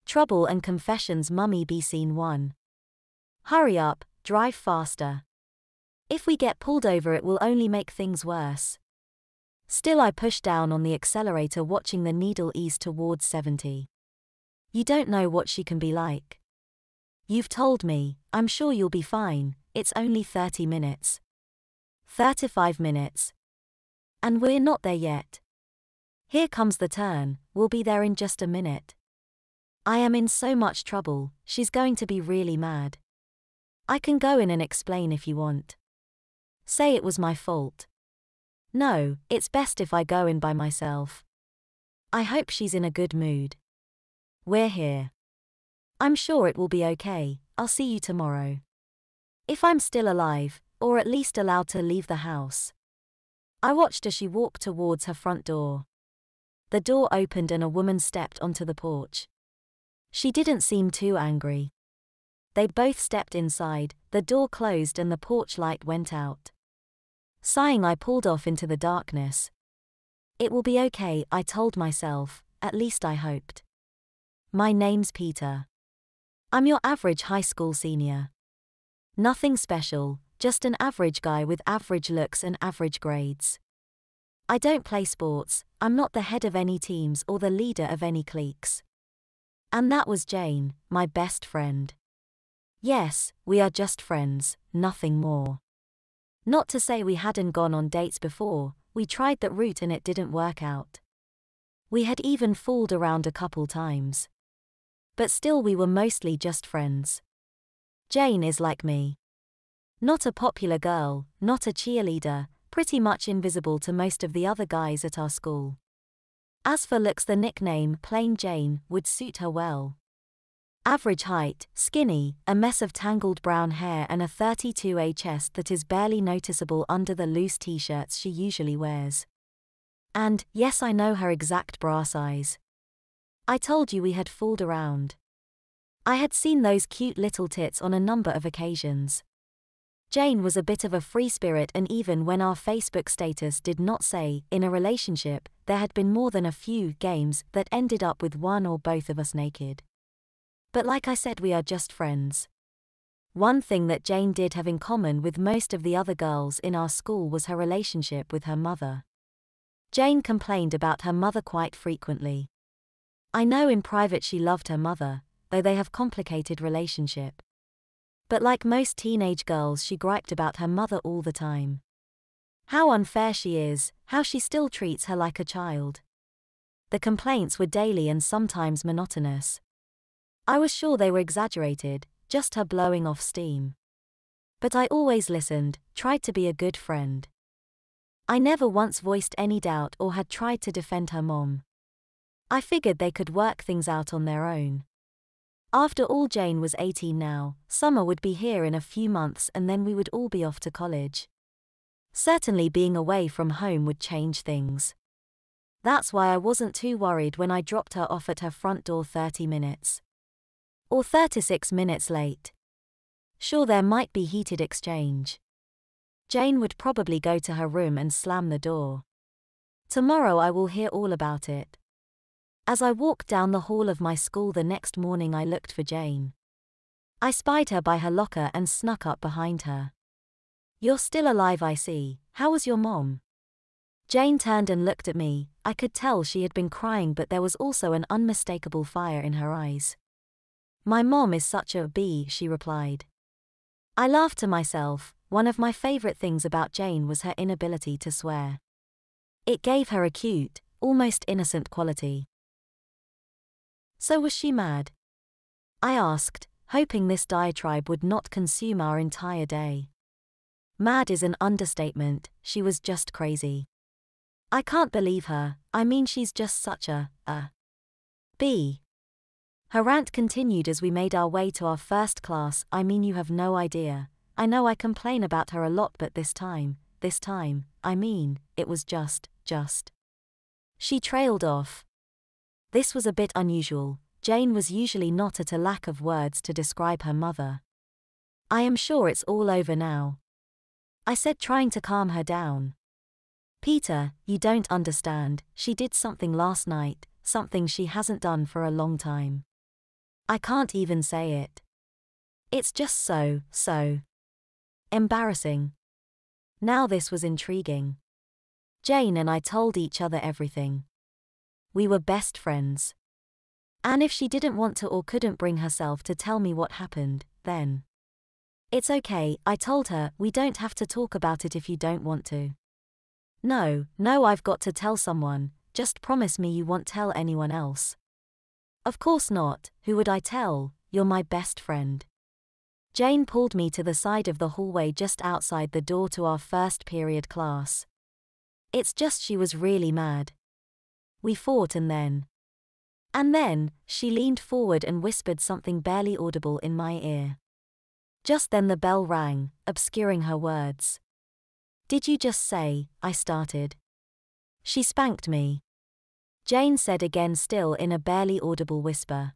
Trouble and Confessions. Mummy B. Scene 1. Hurry up, drive faster. If we get pulled over it will only make things worse. Still I push down on the accelerator, watching the needle ease towards 70. You don't know what she can be like. You've told me, I'm sure you'll be fine, it's only 30 minutes. 35 minutes. And we're not there yet. Here comes the turn, we'll be there in just a minute. I am in so much trouble, she's going to be really mad. I can go in and explain if you want. Say it was my fault. No, it's best if I go in by myself. I hope she's in a good mood. We're here. I'm sure it will be okay, I'll see you tomorrow. If I'm still alive, or at least allowed to leave the house. I watched as she walked towards her front door. The door opened and a woman stepped onto the porch. She didn't seem too angry. They both stepped inside, the door closed and the porch light went out. Sighing, I pulled off into the darkness. It will be okay, I told myself, at least I hoped. My name's Peter. I'm your average high school senior. Nothing special, just an average guy with average looks and average grades. I don't play sports, I'm not the head of any teams or the leader of any cliques. And that was Jane, my best friend. Yes, we are just friends, nothing more. Not to say we hadn't gone on dates before, we tried that route and it didn't work out. We had even fooled around a couple times. But still we were mostly just friends. Jane is like me. Not a popular girl, not a cheerleader, pretty much invisible to most of the other guys at our school. As for looks, the nickname, Plain Jane, would suit her well. Average height, skinny, a mess of tangled brown hair and a 32A chest that is barely noticeable under the loose t-shirts she usually wears. And, yes, I know her exact bra size. I told you we had fooled around. I had seen those cute little tits on a number of occasions. Jane was a bit of a free spirit, and even when our Facebook status did not say, in a relationship, there had been more than a few games that ended up with one or both of us naked. But like I said, we are just friends. One thing that Jane did have in common with most of the other girls in our school was her relationship with her mother. Jane complained about her mother quite frequently. I know in private she loved her mother, though they have complicated relationship. But like most teenage girls, she griped about her mother all the time. How unfair she is, how she still treats her like a child. The complaints were daily and sometimes monotonous. I was sure they were exaggerated, just her blowing off steam. But I always listened, tried to be a good friend. I never once voiced any doubt or had tried to defend her mom. I figured they could work things out on their own. After all, Jane was 18 now, summer would be here in a few months and then we would all be off to college. Certainly being away from home would change things. That's why I wasn't too worried when I dropped her off at her front door 30 minutes. Or 36 minutes late. Sure, there might be heated exchange. Jane would probably go to her room and slam the door. Tomorrow I will hear all about it. As I walked down the hall of my school the next morning, I looked for Jane. I spied her by her locker and snuck up behind her. You're still alive, I see. How was your mom? Jane turned and looked at me. I could tell she had been crying, but there was also an unmistakable fire in her eyes. My mom is such a bee, she replied. I laughed to myself. One of my favorite things about Jane was her inability to swear. It gave her a cute, almost innocent quality. So was she mad? I asked, hoping this diatribe would not consume our entire day. Mad is an understatement, she was just crazy. I can't believe her, I mean she's just such a bee. Her rant continued as we made our way to our first class. I mean, you have no idea. I know I complain about her a lot, but this time, I mean, it was just. She trailed off. This was a bit unusual. Jane was usually not at a lack of words to describe her mother. I am sure it's all over now, I said, trying to calm her down. Peter, you don't understand, she did something last night, something she hasn't done for a long time. I can't even say it. It's just so embarrassing. Now this was intriguing. Jane and I told each other everything. We were best friends. And if she didn't want to or couldn't bring herself to tell me what happened, then it's okay, I told her, we don't have to talk about it if you don't want to. No, I've got to tell someone, just promise me you won't tell anyone else. Of course not, who would I tell? You're my best friend. Jane pulled me to the side of the hallway just outside the door to our first period class. It's just she was really mad. We fought and then she leaned forward and whispered something barely audible in my ear. Just then the bell rang, obscuring her words. Did you just say, I started? She spanked me. Jane said again, still in a barely audible whisper.